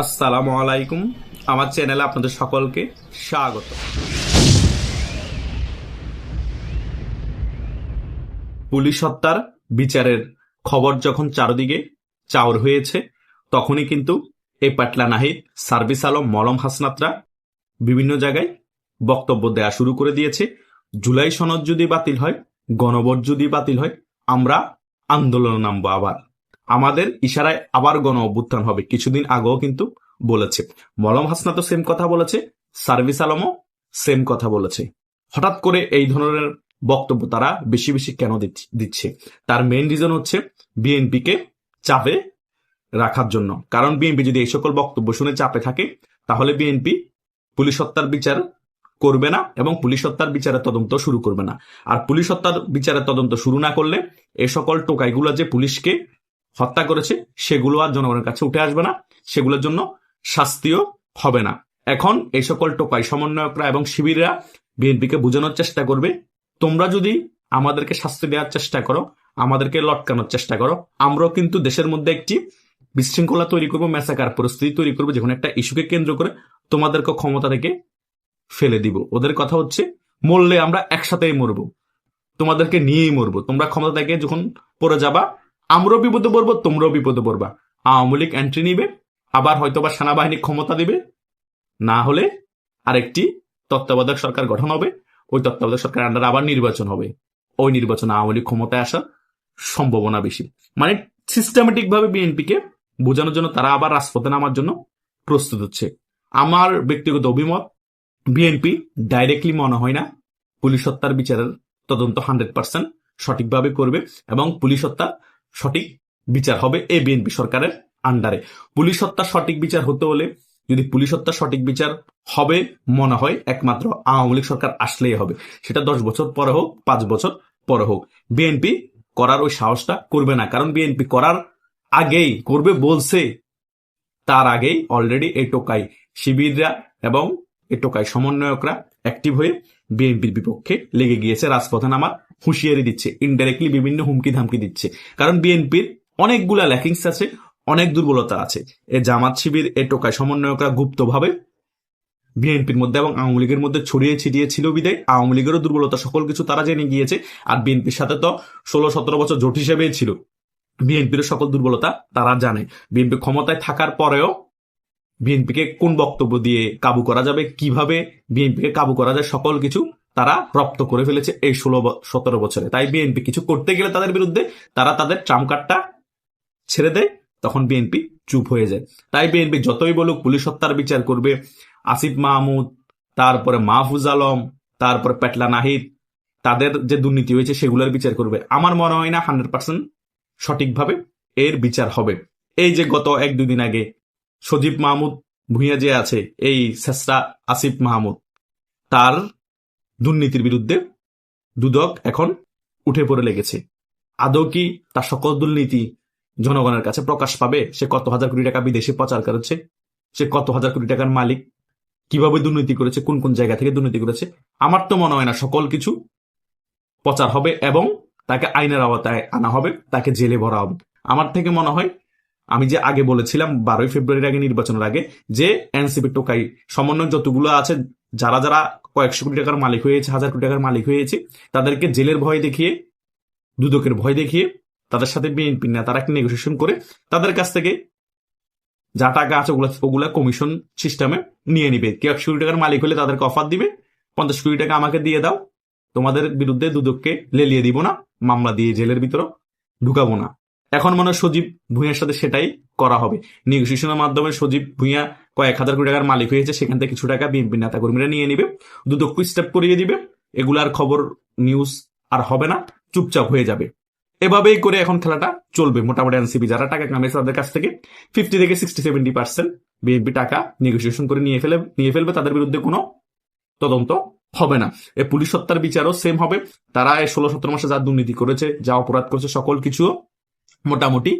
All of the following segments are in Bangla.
আসসালামু আলাইকুম। আমার চ্যানেলে আপনাদের সকলকে স্বাগত। পুলিশ হত্যার বিচারের খবর যখন চারদিকে চাউর হয়েছে, তখনই কিন্তু এই পাটলা নাহিদ, সার্ভিস আলম, মলম হাসনাতরা বিভিন্ন জায়গায় বক্তব্য দেয়া শুরু করে দিয়েছে। জুলাই সনদ যদি বাতিল হয়, গণভোট যদি বাতিল হয়, আমরা আন্দোলনে নামবো। আবার আমাদের ইশারায় আবার গণ অভ্যুত্থান হবে। কিছুদিন আগেও কিন্তু বলেছে। মলম হাসনাতও সেম কথা বলেছে, সার্ভিস আলমও সেম কথা বলেছে। হঠাৎ করে এই ধরনের বক্তব্য তারা বেশি বেশি কেন দিচ্ছে? তার মেইন রিজন হচ্ছে বিএনপিকে চাপে রাখার জন্য। কারণ বিএনপি যদি এই সকল বক্তব্য শুনে চাপে থাকে, তাহলে বিএনপি পুলিশ হত্যার বিচার করবে না এবং পুলিশ হত্যার বিচারের তদন্ত শুরু করবে না। আর পুলিশ হত্যার বিচারের তদন্ত শুরু না করলে এ সকল টোকাইগুলো যে পুলিশকে হত্যা করেছে সেগুলো আর জনগণের কাছে উঠে আসবে না, সেগুলোর জন্য শাস্তিও হবে না। এখন এই সকল টোকাই সমন্বয়করা এবং শিবিররা বিএনপিকে বোঝানোর চেষ্টা করবে, তোমরা যদি আমাদেরকে শাস্তি দেওয়ার চেষ্টা করো, আমাদেরকে লটকানোর চেষ্টা করো, আমরাও কিন্তু দেশের মধ্যে একটি বিশৃঙ্খলা তৈরি করবো, ম্যাসাকার পরিস্থিতি তৈরি করবো, যেখানে একটা ইস্যুকে কেন্দ্র করে তোমাদেরকে ক্ষমতা থেকে ফেলে দিব। ওদের কথা হচ্ছে মরলে আমরা একসাথেই মরবো, তোমাদেরকে নিয়েই মরবো। তোমরা ক্ষমতা থেকে যখন পড়ে যাবা, আমরাও বিপদে পড়বো, তোমরাও বিপদে পড়বা। আওয়ামী লীগ এন্ট্রি নিবে, আবার হয়তোবা সেনাবাহিনী ক্ষমতা দিবে, না হলে আরেকটি তত্ত্বাবধায়ক সরকার গঠন হবে। ওই তত্ত্বাবধায়ক সরকার আন্ডারে আবার নির্বাচন হবে। ওই নির্বাচনে আওয়ামী লীগ ক্ষমতায় আসার সম্ভাবনা বেশি। মানে সিস্টেমেটিক ভাবে বিএনপিকে বোঝানোর জন্য তারা আবার রাজপথে নামার জন্য প্রস্তুত হচ্ছে। আমার ব্যক্তিগত অভিমত, বিএনপি ডাইরেক্টলি মনে হয় না পুলিশ হত্যার বিচারের তদন্ত 100% সঠিকভাবে করবে এবং পুলিশ হত্যার সঠিক বিচার হবে এই বিএনপি সরকারের আন্ডারে। পুলিশ হত্যার সঠিক বিচার হতে হলে, যদি পুলিশ হত্যার সঠিক বিচার হবে মনে হয়, একমাত্র আওয়ামী লীগ সরকার আসলেই হবে। সেটা 10 বছর পরে হোক, 5 বছর পরে হোক। বিএনপি করার ওই সাহসটা করবে না, কারণ বিএনপি করার আগেই করবে বলছে, তার আগেই অলরেডি এই টোকাই শিবিররা এবং এই টোকাই সমন্বয়করা অ্যাক্টিভ হয়ে বিএনপির বিপক্ষে লেগে গিয়েছে। রাজপথে নামার হুঁশিয়ারি দিচ্ছে, ইনডাইরেক্টলি বিভিন্ন হুমকি ধামকি দিচ্ছে। কারণ বিএনপির অনেকগুলা ল্যাকিংস আছে, অনেক দুর্বলতা আছে। এই জামাত শিবির, এই টোকাই সমন্বয়করা গুপ্তভাবে বিএনপির মধ্যে এবং আওয়ামী লীগের মধ্যে ছড়িয়ে ছিটিয়ে ছিল বিদায় আওয়ামী লীগেরও দুর্বলতা সকল কিছু তারা জেনে গিয়েছে। আর বিএনপির সাথে তো 16-17 বছর জোট হিসেবেই ছিল। বিএনপির সকল দুর্বলতা তারা জানে। বিএনপি ক্ষমতায় থাকার পরেও বিএনপিকে কোন বক্তব্য দিয়ে কাবু করা যাবে, কিভাবে বিএনপিকে কাবু করা যায়, সকল কিছু তারা রপ্ত করে ফেলেছে এই 16-17 বছরে। তাই বিএনপি কিছু করতে গেলে তাদের বিরুদ্ধে তারা তাদের ট্রাম্প কার্ডটা ছেড়ে দেয়, তখন বিএনপি চুপ হয়ে যায়। তাই বিএনপি যতই বলুক পুলিশ হত্যার বিচার করবে, আসিফ মাহমুদ, তারপরে মাহফুজ আলম, তারপরে পেটলা নাহিদ, তাদের যে দুর্নীতি হয়েছে সেগুলোর বিচার করবে, আমার মনে হয় না 100% সঠিকভাবে এর বিচার হবে। এই যে গত 1-2 দিন আগে সজীব মাহমুদ ভুঁইয়া যে আছে, এই শেষরা আসিফ মাহমুদ, তার দুর্নীতির বিরুদ্ধে দুদক এখন উঠে পড়ে লেগেছে। আদৌ কি তার সকল দুর্নীতি জনগণের কাছে প্রকাশ পাবে? সে কত হাজার কোটি টাকা বিদেশে পাচার করেছে, সে কত হাজার কোটি টাকার মালিক, কিভাবে দুর্নীতি করেছে, কোন কোন জায়গা থেকে দুর্নীতি করেছে, আমার তো মনে হয় না সকল কিছু প্রচার হবে এবং তাকে আইনের আওতায় আনা হবে, তাকে জেলে ভরা হবে। আমার থেকে মনে হয়, আমি যে আগে বলেছিলাম 12 ফেব্রুয়ারির আগে, নির্বাচনের আগে, যে এনসিপি টোকাই সমন্বয় যতগুলো আছে, যারা যারা কয়েকশো কোটি টাকার মালিক হয়েছে, হাজার কোটি টাকার মালিক হয়েছে, তাদেরকে জেলের ভয় দেখিয়ে, দুদকের ভয় দেখিয়ে, তাদের সাথে বিএনপি নেতারা একটা নেগোসিয়েশন করে তাদের কাছ থেকে যা টাকা আছে ওগুলা কমিশন সিস্টেমে নিয়ে নিবে। কেউ 100 কোটি টাকার মালিক হলে তাদেরকে অফার দিবে, 50 কোটি টাকা আমাকে দিয়ে দাও, তোমাদের বিরুদ্ধে দুদককে লেলিয়ে দিব না, মামলা দিয়ে জেলের ভিতরে ঢুকাবো না। এখন মনে হয় সজীব ভুঁইয়ার সাথে সেটাই করা হবে। নেগোসিয়েশনের মাধ্যমে সজীব ভুঁইয়া কয়েক হাজার কোটি টাকার মালিক হয়েছে, সেখান থেকে কিছু টাকা বিএনপি নেতা কর্মীরা নিয়ে নিবে, দুদককে স্টেপ করিয়ে দিবে, এগুলার খবর নিউজ আর হবে না, চুপচাপ হয়ে যাবে। এভাবেই করে এখন খেলাটা চলবে। মোটামুটি এনসিপি যারা টাকা কামাইছে তাদের কাছ থেকে 50 থেকে 60-70% বিএনপি টাকা নেগোসিয়েশন করে নিয়ে ফেলবে, তাদের বিরুদ্ধে কোনো তদন্ত হবে না। এই পুলিশ হত্যার বিচারও সেম হবে। তারা এই 16-17 মাসে যা দুর্নীতি করেছে, যা অপরাধ করেছে, সকল কিছু মোটামুটি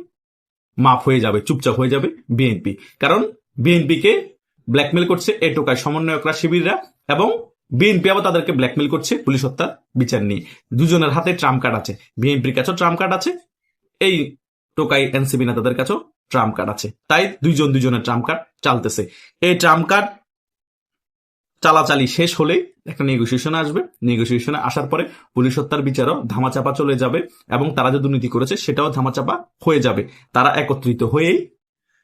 মাফ হয়ে যাবে, চুপচাপ হয়ে যাবে বিএনপি। কারণ বিএনপিকে ব্ল্যাকমেল করছে এই টোকাই সমন্বয়করা, শিবিররা, এবং বিএনপি আবার তাদেরকে ব্ল্যাকমেল করছে পুলিশ হত্যার বিচার নিয়ে। দুজনের হাতে ট্রাম্প কার্ড আছে, বিএনপির কাছেও ট্রাম্প কার্ড আছে, এই টোকাই এনসিপি নেতাদের কাছেও ট্রাম্প কার্ড আছে, তাই দুজনের ট্রাম্প কার্ড চালতেছে। এই ট্রাম্প কার্ড চালাচালি শেষ হলে একটা নেগোসিয়েশনে আসবে, নেগোসিয়েশনে আসার পরে পুলিশ হত্যার বিচারও ধামাচাপা চলে যাবে এবং তারা যে দুর্নীতি করেছে সেটাও ধামাচাপা হয়ে যাবে। তারা একত্রিত হয়েই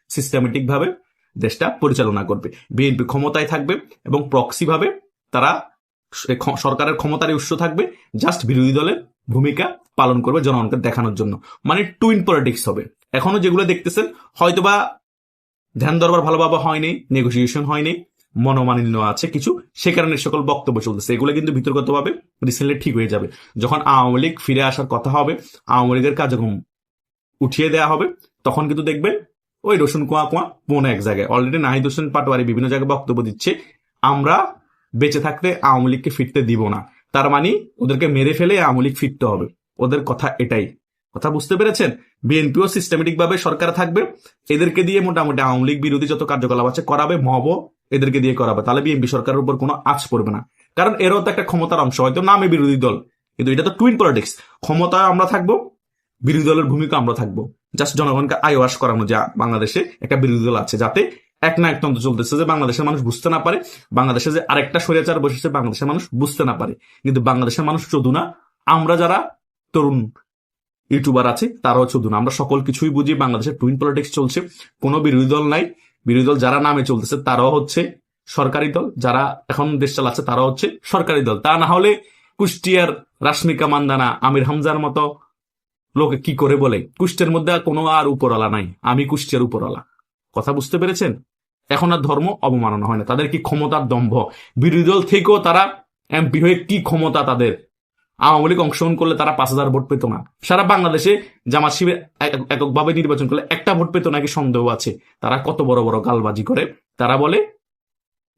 সিস্টেমেটিক ভাবে দেশটা পরিচালনা করবে। বিএনপি ক্ষমতায় থাকবে এবং প্রক্সি ভাবে তারা সরকারের ক্ষমতার উৎস থাকবে, জাস্ট বিরোধী দলের ভূমিকা পালন করবে জনগণকে দেখানোর জন্য। মানে টুইন পলিটিক্স হবে। এখনো যেগুলো দেখতেছেন হয়তোবা ধ্যান দরবার ভালোভাবে হয়নি, নেগোসিয়েশন হয়নি, মনোমালিন্য আছে কিছু, সে কারণে সকল বক্তব্য চলতেছে। এগুলো কিন্তু ভিতরগতভাবে রিসেন্টলি ঠিক হয়ে যাবে। যখন আওয়ামী লীগ ফিরে আসার কথা হবে, আওয়ামী লীগের কার্যক্রম উঠিয়ে দেওয়া হবে, তখন কিন্তু দেখবেন ওই রসুন কোয়া কোয়া কোন এক জায়গায় অলরেডি নাহিদ হোসেন পাটোয়ারি বিভিন্ন জায়গায় বক্তব্য দিচ্ছে, আমরা বেঁচে থাকতে আওয়ামী লীগকে ফিরতে দিব না। তার মানে ওদেরকে মেরে ফেলে আওয়ামী লীগ ফিরতে হবে। ওদের কথা এটাই। কথা বুঝতে পেরেছেন? বিএনপিও সিস্টেমেটিক ভাবে সরকার থাকবে, এদেরকে দিয়ে মোটামুটি আওয়ামী লীগ বিরোধী যত কার্যকলাপ আছে করাবে, মহবো এদেরকে দিয়ে করাবে। তাহলে বিএনপি সরকারের উপর কোনো আঁচ পড়বে না, কারণ এরও তো একটা ক্ষমতার অংশ, হয়তো নামে বিরোধী দল, কিন্তু এটা তো টুইন পলিটিক্স। ক্ষমতায় আমরা থাকবো, বিরোধী দলের ভূমিকা আমরা থাকবো, জাস্ট জনগণকে আইওয়াশ করানো যে বাংলাদেশে একটা বিরোধী দল আছে, যাতে এক না একতন্ত্র চলতেছে, যে বাংলাদেশের মানুষ বুঝতে না পারে, বাংলাদেশে যে আরেকটা স্বৈরাচার বসেছে বাংলাদেশের মানুষ বুঝতে না পারে। কিন্তু বাংলাদেশের মানুষ চোদু না, আমরা যারা তরুণ ইউটিউবার আছে তারাও চোদু না, আমরা সকল কিছুই বুঝি। বাংলাদেশের টুইন পলিটিক্স চলছে, কোনো বিরোধী দল নাই। বিরোধী দল যারা নামে চলতেছে তারাও হচ্ছে সরকারি দল, যারা এখন দেশ চালাচ্ছে তারাও হচ্ছে সরকারি দল। তা না হলে কুষ্টিয়ার রাশ্মিকা মান্দানা, আমির হামজার মতো লোকে কি করে বলে কুষ্টিয়ার মধ্যে কোনো আর উপরওয়ালা নাই, আমি কুষ্টিয়ার উপরওয়ালা। কথা বুঝতে পেরেছেন? এখন আর ধর্ম অবমাননা হয় না। তাদের কি ক্ষমতার দম্ভ, বিরোধী দল থেকেও তারা এমপি হয়ে কি ক্ষমতা তাদের। আওয়ামী লীগ অংশগ্রহণ করলে তারা 5,000 ভোট পেত না। সারা বাংলাদেশে জামাত শিবির এককভাবে নির্বাচন করলে একটা ভোট পেত নাকি সন্দেহ আছে। তারা কত বড় বড় গালবাজি করে, তারা বলে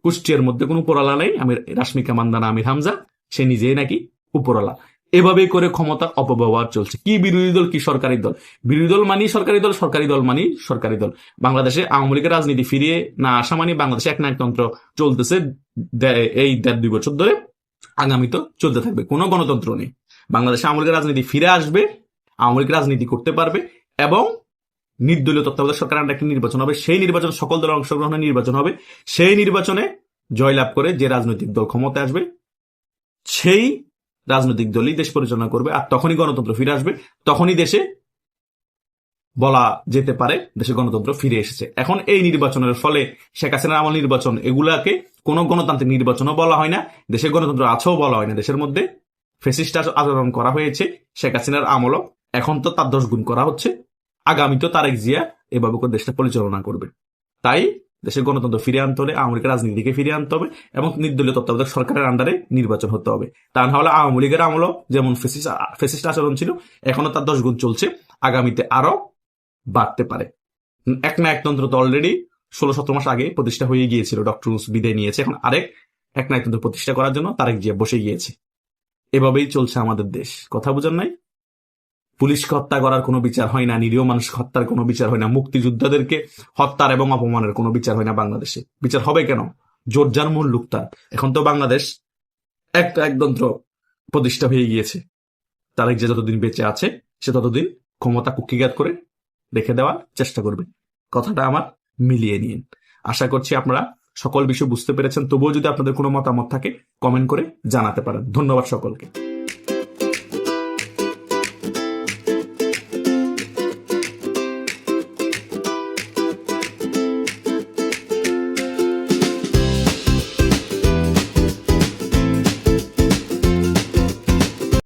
কুষ্টিয়ার মধ্যে কোনো উপরওয়ালা নেই, আমি রাশ্মিকা মান্দানা আমির হামজা সে নিজেই নাকি উপরওয়ালা। এভাবেই করে ক্ষমতার অপব্যবহার চলছে। কি বিরোধী দল কি সরকারি দল, বিরোধী দল মানি সরকারি দল, সরকারি দল মানি সরকারি দল। বাংলাদেশে আওয়ামী লীগের রাজনীতি ফিরিয়ে না আসা মানে বাংলাদেশে এক নায়কতন্ত্র চলতেছে এই 1.5-2 বছর ধরে, আগামী তো চলতে থাকবে। কোনো গণতন্ত্র নেই। বাংলাদেশে আওয়ামী লীগের রাজনীতি ফিরে আসবে, আওয়ামী লীগ রাজনীতি করতে পারবে এবং নির্দলীয় তত্ত্বাবধায়ক সরকারের একটা নির্বাচন হবে, সেই নির্বাচন সকল দলের অংশগ্রহণের নির্বাচন হবে। সেই নির্বাচনে জয়লাভ করে যে রাজনৈতিক দল ক্ষমতায় আসবে সেই রাজনৈতিক দলই দেশ পরিচালনা করবে। আর তখনই গণতন্ত্র ফিরে আসবে, তখনই দেশে বলা যেতে পারে দেশে গণতন্ত্র ফিরে এসেছে। এখন এই নির্বাচনের ফলে শেখ হাসিনার আমল নির্বাচন, এগুলাকে কোনো গণতান্ত্রিক নির্বাচনও বলা হয় না, দেশে গণতন্ত্র আছেও বলা হয় না। দেশের মধ্যে ফ্যাসিস্ট আচরণ করা হয়েছে শেখ হাসিনার আমলও, এখন তো তার 10 গুণ করা হচ্ছে। আগামী তো তারেক জিয়া এভাবে করে দেশটা পরিচালনা করবে। তাই দেশের গণতন্ত্র ফিরে আনতে হলে আওয়ামী লীগের রাজনীতিকে ফিরিয়ে আনতে হবে এবং নির্দলীয় তত্ত্বাবধায়ক সরকারের আন্ডারে নির্বাচন হতে হবে। তা না হলে আওয়ামী লীগের আমলও যেমন ফ্যাসিস্ট আচরণ ছিল, এখনো তার 10 গুণ চলছে, আগামীতে আরো বাড়তে পারে। এক না একতন্ত্র তো অলরেডি 16-17 মাস আগে প্রতিষ্ঠা হয়ে গিয়েছিল, ডক্টর ইউনূস বিদায় নিয়েছে, এখন আরেক এক না একতন্ত্র প্রতিষ্ঠা করার জন্য তারেক জিয়া বসে গিয়েছে। এভাবেই চলছে আমাদের দেশ। কথা বুঝেন নাই? পুলিশকে হত্যা করার কোনো বিচার হয় না, নিরীহ মানুষকে হত্যার কোনো বিচার হয় না, মুক্তিযোদ্ধাদেরকে হত্যার এবং অপমানের কোনো বিচার হয় না বাংলাদেশে। বিচার হবে কেন? জোর যার মূল লুকতার। এখন তো বাংলাদেশ একটা একতন্ত্র প্রতিষ্ঠা হয়ে গিয়েছে। তারেক যে যতদিন বেঁচে আছে সে ততদিন ক্ষমতা কুক্ষিঘাত করে রেখে দেওয়ার চেষ্টা করবে। কথাটা আমার মিলিয়ে নিন। আশা করছি আপনারা সকল বিষয় বুঝতে পেরেছেন। তবুও যদি আপনাদের কোনো মতামত থাকে কমেন্ট করে জানাতে পারেন। ধন্যবাদ সকলকে।